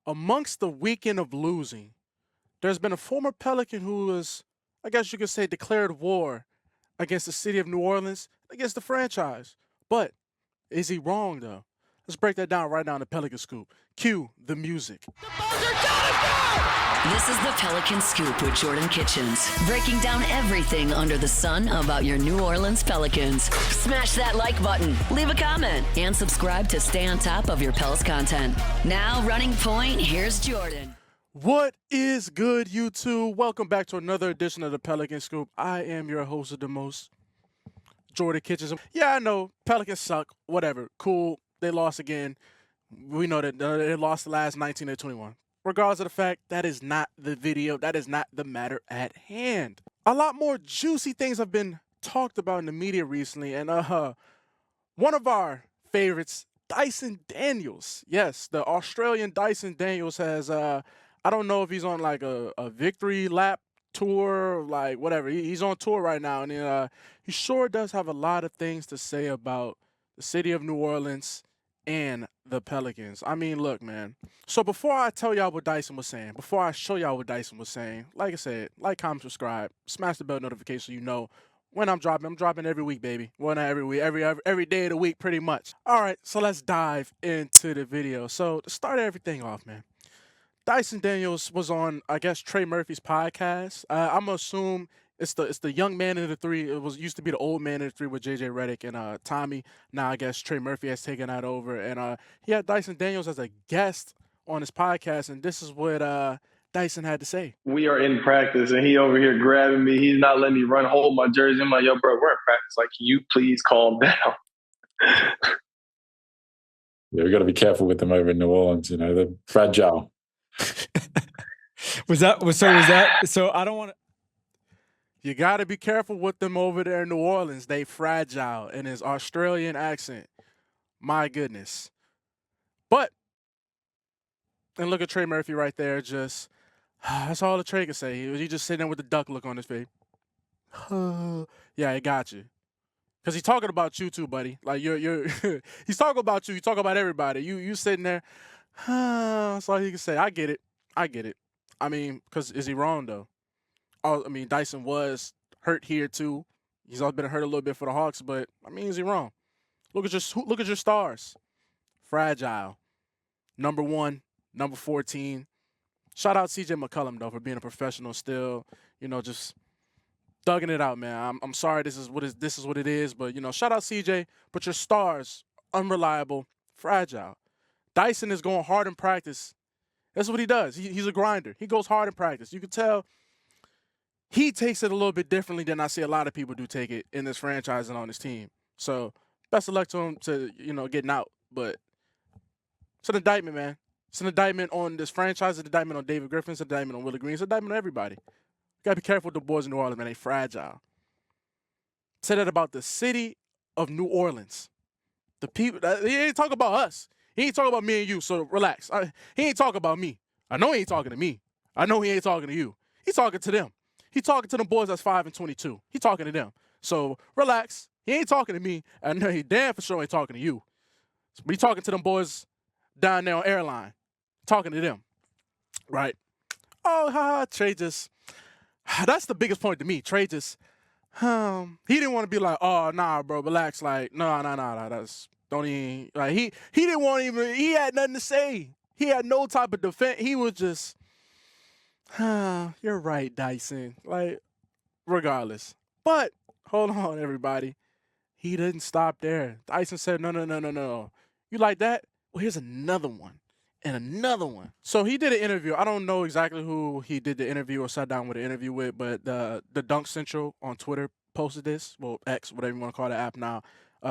Amongst the weekend of losing, there's been a former Pelican who was, I guess you could say, declared war against the city of New Orleans, against the franchise. But is he wrong, though? Let's break that down right now in the Pelican Scoop. Cue the music. This is the Pelicans Scoop with Jordan Kitchens, breaking down everything under the sun about your New Orleans Pelicans. Smash that like button, leave a comment, and subscribe to stay on top of your Pels content. Now, running point, here's Jordan. What is good, YouTube? Welcome back to another edition of the Pelican Scoop. I am your host of the most, Jordan Kitchens. Yeah, I know, Pelicans suck, whatever, cool, they lost again. We know that they lost the last 19 to 21. Regardless of the fact, that is not the video. That is not the matter at hand. A lot more juicy things have been talked about in the media recently, and one of our favorites, Dyson Daniels. Yes, the Australian Dyson Daniels has, I don't know if he's on like a victory lap tour, like whatever. He's on tour right now, and he sure does have a lot of things to say about the city of New Orleans and the Pelicans. I mean, look, man. So before I tell y'all what Dyson was saying, before I show y'all what Dyson was saying, like I said, like, comment, subscribe, smash the bell notification so you know when I'm dropping. I'm dropping every week, baby. Well, not every week, every day of the week, pretty much. All right, so let's dive into the video. So to start everything off, man, Dyson Daniels was on, I guess, Trey Murphy's podcast. I'm gonna assume it's the young man in the three. It used to be the old man in the three with JJ Redick and Tommy. Now I guess Trey Murphy has taken that over, and he had Dyson Daniels as a guest on his podcast, and this is what Dyson had to say. We are in practice, and he over here grabbing me. He's not letting me hold my jersey. I'm like, yo, bro, we're in practice. Like, can you please calm down? Yeah, we got to be careful with them over in New Orleans. You know, they're fragile. So I don't want to. You got to be careful with them over there in New Orleans. They fragile in his Australian accent. My goodness. But, and look at Trey Murphy right there. Just, that's all the Trey could say. He just sitting there with the duck look on his face. Yeah, I got you. Because he's talking about you too, buddy. Like, you're he's talking about you. You talk about everybody. You sitting there. That's all he can say. I get it. I mean, because is he wrong, though? I mean, Dyson was hurt here too. He's also been hurt a little bit for the Hawks, but I mean, is he wrong? Look at your stars. Fragile. Number 1, number 14. Shout out CJ McCollum though for being a professional still. You know, just thugging it out, man. I'm sorry this is what it is, but you know, shout out CJ. But your stars, unreliable, fragile. Dyson is going hard in practice. That's what he does. He's a grinder. He goes hard in practice. You can tell he takes it a little bit differently than I see a lot of people do take it in this franchise and on this team. So best of luck to him to, you know, getting out. But it's an indictment, man. It's an indictment on this franchise. It's an indictment on David Griffin. It's an indictment on Willie Green. It's an indictment on everybody. You got to be careful with the boys in New Orleans, man. They fragile. Say that about the city of New Orleans. The people, he ain't talking about us. He ain't talking about me and you, so relax. He ain't talking about me. I know he ain't talking to me. I know he ain't talking to you. He's talking to them. He's talking to them boys that's 5 and 22. He's talking to them. So relax. He ain't talking to me. I know he damn for sure ain't talking to you. But he's talking to them boys down there on airline. Talking to them. Right? Oh, Trey just, that's the biggest point to me. Trey just, he didn't want to be like, oh, nah, bro, relax. Like, nah, that's, don't even, like, he didn't want to even, he had nothing to say. He had no type of defense. He was just, you're right, Dyson. Like, regardless. But, hold on, everybody. He didn't stop there. Dyson said, no. You like that? Well, here's another one. And another one. So he did an interview. I don't know exactly who he did the interview or sat down with the interview with, but the Dunk Central on Twitter posted this. Well, X, whatever you want to call the app now.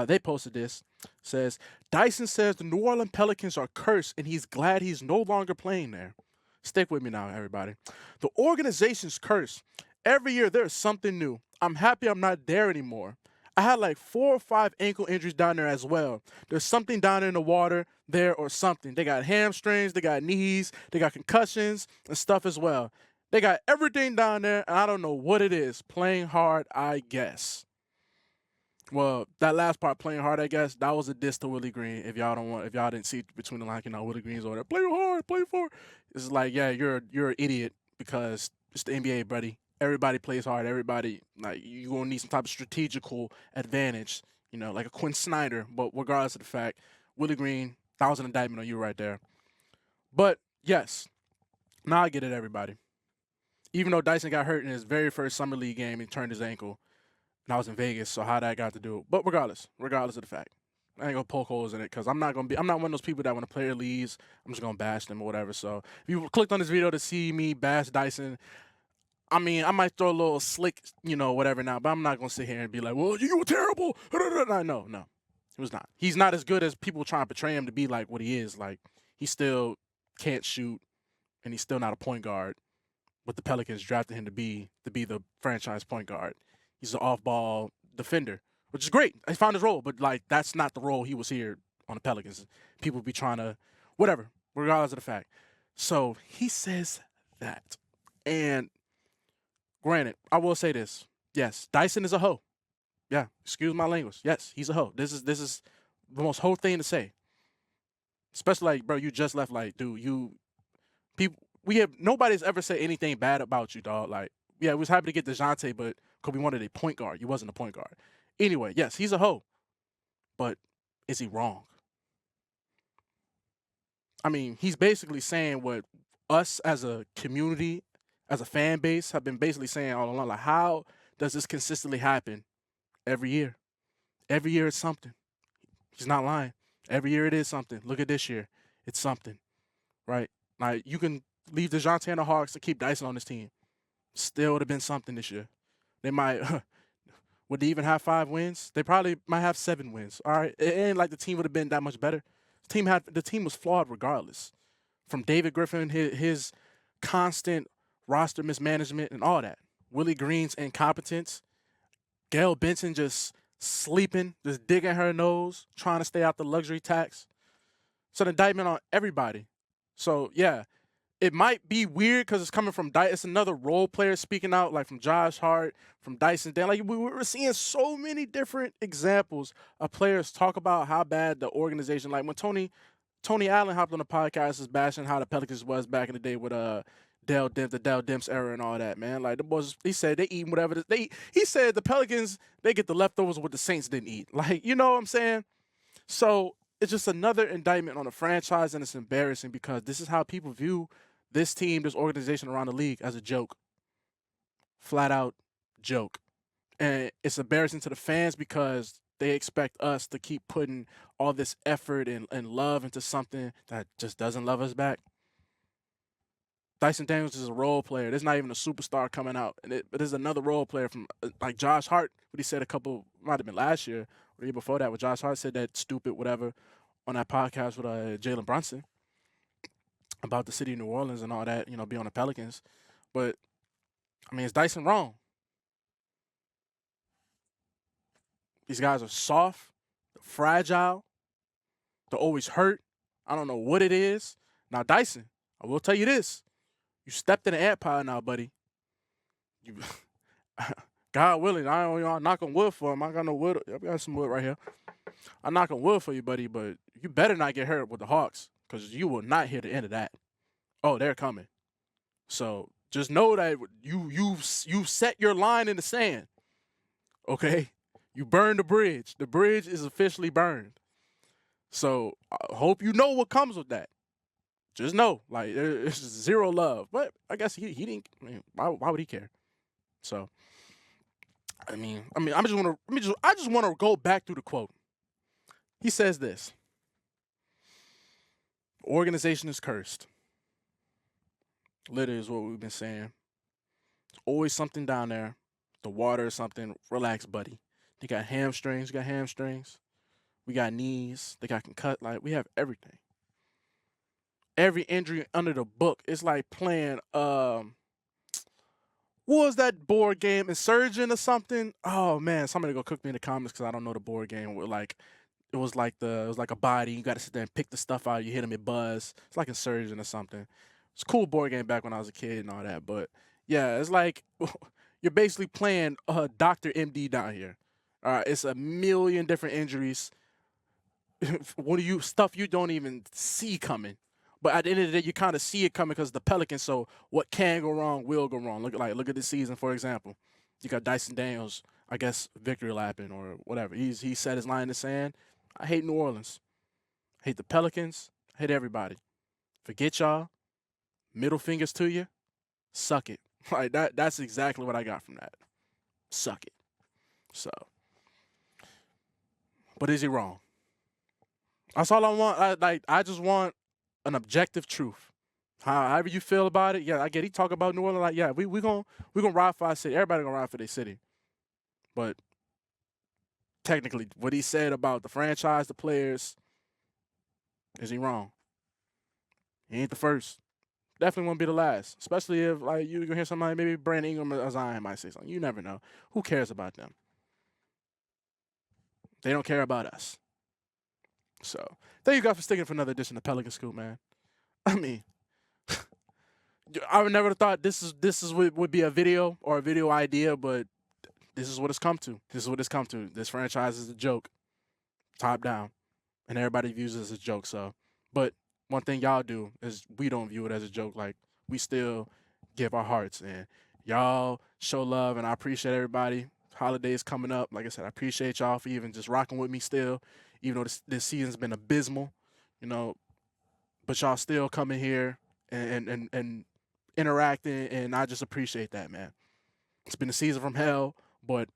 They posted this. Says, Dyson says the New Orleans Pelicans are cursed and he's glad he's no longer playing there. Stick with me now, everybody. The organization's cursed. Every year there's something new. I'm happy I'm not there anymore. I had like 4 or 5 ankle injuries down there as well. There's something down in the water there or something. They got hamstrings, they got knees, they got concussions and stuff as well. They got everything down there, and I don't know what it is. Playing hard, I guess. Well, that last part, playing hard, I guess, that was a diss to Willie Green. If y'all didn't see between the lines, Willie Green's over there, play hard, play for. It's like, yeah, you're an idiot because it's the NBA, buddy. Everybody plays hard. Everybody, like, you gonna need some type of strategical advantage, like a Quinn Snyder. But regardless of the fact, Willie Green, that was an indictment on you right there. But yes, now I get it, everybody. Even though Dyson got hurt in his very first summer league game, he turned his ankle. And I was in Vegas, so how that got to do it. But regardless of the fact, I ain't gonna poke holes in it because I'm not one of those people that when a player leaves, I'm just gonna bash them or whatever. So if you clicked on this video to see me bash Dyson, I might throw a little slick, whatever now, but I'm not gonna sit here and be like, well, you were terrible. No, he was not. He's not as good as people trying to portray him to be like what he is. Like, he still can't shoot, and he's still not a point guard. What the Pelicans drafted him to be the franchise point guard. He's an off-ball defender, which is great. He found his role, but, like, that's not the role he was here on the Pelicans. People be trying to, whatever, regardless of the fact. So he says that. And granted, I will say this. Yes, Dyson is a hoe. Yeah, excuse my language. Yes, he's a hoe. This is the most hoe thing to say. Especially, like, bro, you just left. Like, dude, nobody's ever said anything bad about you, dog. Like, yeah, we was happy to get DeJounte, but because we wanted a point guard. You wasn't a point guard. Anyway, yes, he's a hoe. But is he wrong? He's basically saying what us as a community, as a fan base, have been basically saying all along. Like, how does this consistently happen every year? Every year it's something. He's not lying. Every year it is something. Look at this year. It's something, right? Like, you can leave DeJounte and the Hawks to keep Dyson on this team. Still would have been something this year. They might, would they even have 5 wins? They probably might have 7 wins. All right, it ain't like the team would have been that much better. The team was flawed regardless. From David Griffin, his constant roster mismanagement and all that. Willie Green's incompetence. Gail Benson just sleeping, just digging her nose, trying to stay out the luxury tax. It's an indictment on everybody. So yeah. It might be weird because it's coming from Dyson. It's another role player speaking out, like from Josh Hart, from Dyson Daniels. Like, we were seeing so many different examples of players talk about how bad the organization. Like when Tony Allen hopped on the podcast, is bashing how the Pelicans was back in the day with the Dell Demps era and all that. Man, like the boys, he said they eat whatever they eat. He said the Pelicans, they get the leftovers of what the Saints didn't eat. Like, you know what I'm saying? So it's just another indictment on the franchise, and it's embarrassing because this is how people view this team, this organization around the league, as a joke. Flat out joke. And it's embarrassing to the fans because they expect us to keep putting all this effort and love into something that just doesn't love us back. Dyson Daniels is a role player. There's not even a superstar coming out. But there's another role player from, like Josh Hart, what he said might have been last year or the year before that, where Josh Hart said that stupid whatever on that podcast with Jalen Brunson about the city of New Orleans and all that, be on the Pelicans. But, is Dyson wrong? These guys are soft, fragile, they're always hurt. I don't know what it is. Now, Dyson, I will tell you this. You stepped in the ant pile now, buddy. God willing, I knock on wood for him. I got no wood. I got some wood right here. I knock on wood for you, buddy, but you better not get hurt with the Hawks, because you will not hear the end of that. Oh, they're coming. So just know that you set your line in the sand. Okay? You burned the bridge. The bridge is officially burned. So I hope you know what comes with that. Just know, like, there's zero love. But I guess he didn't. Why would he care? So I just want to go back through the quote. He says this. Organization is cursed. Literally is what we've been saying. There's always something down there. The water or something. Relax, buddy. They got hamstrings. We got hamstrings. We got knees. They got concussed. Like, we have everything. Every injury under the book. It's like playing, what was that board game? Insurgent or something? Oh, man. Somebody go cook me in the comments because I don't know the board game. It was like a body. You got to sit there and pick the stuff out. You hit them, it buzz. It's like Insurgent or something. It's a cool board game back when I was a kid and all that. But, yeah, it's like you're basically playing Dr. MD down here. It's a million different injuries. Stuff you don't even see coming. But at the end of the day, you kind of see it coming because the Pelicans. So what can go wrong will go wrong. Look at this season, for example. You got Dyson Daniels, I guess, victory lapping or whatever. He set his line in the sand. I hate New Orleans. I hate the Pelicans. I hate everybody. Forget y'all. Middle fingers to you. Suck it. Like that's exactly what I got from that. Suck it. So, but is he wrong? That's all I want. I just want an objective truth. However you feel about it, yeah, I get. He talk about New Orleans, like, yeah, we gonna ride for our city. Everybody gonna ride for their city. But technically, what he said about the franchise, the players, is he wrong? He ain't the first. Definitely won't be the last. Especially if you gonna hear somebody, maybe Brandon Ingram or Zion might say something. You never know. Who cares about them? They don't care about us. So thank you guys for sticking for another edition of Pelicans Scoop, man. I mean, I would never have thought this would be a video or a video idea, but this is what it's come to. This is what it's come to. This franchise is a joke, top down, and everybody views it as a joke. So, but one thing y'all do is we don't view it as a joke. Like, we still give our hearts, and y'all show love, and I appreciate everybody. Holidays coming up. Like I said, I appreciate y'all for even just rocking with me still, even though this season's been abysmal, but y'all still coming here and interacting, and I just appreciate that, man. It's been a season from hell, but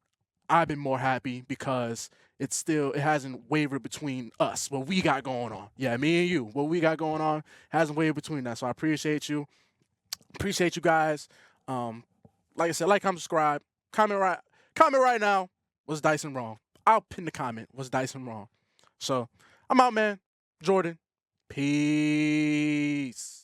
I've been more happy because it hasn't wavered between us, what we got going on. Yeah, me and you, what we got going on hasn't wavered between that. So I appreciate you. Appreciate you guys. Like I said, comment, subscribe. Comment right now. Was Dyson wrong? I'll pin the comment. Was Dyson wrong? So I'm out, man. Jordan. Peace.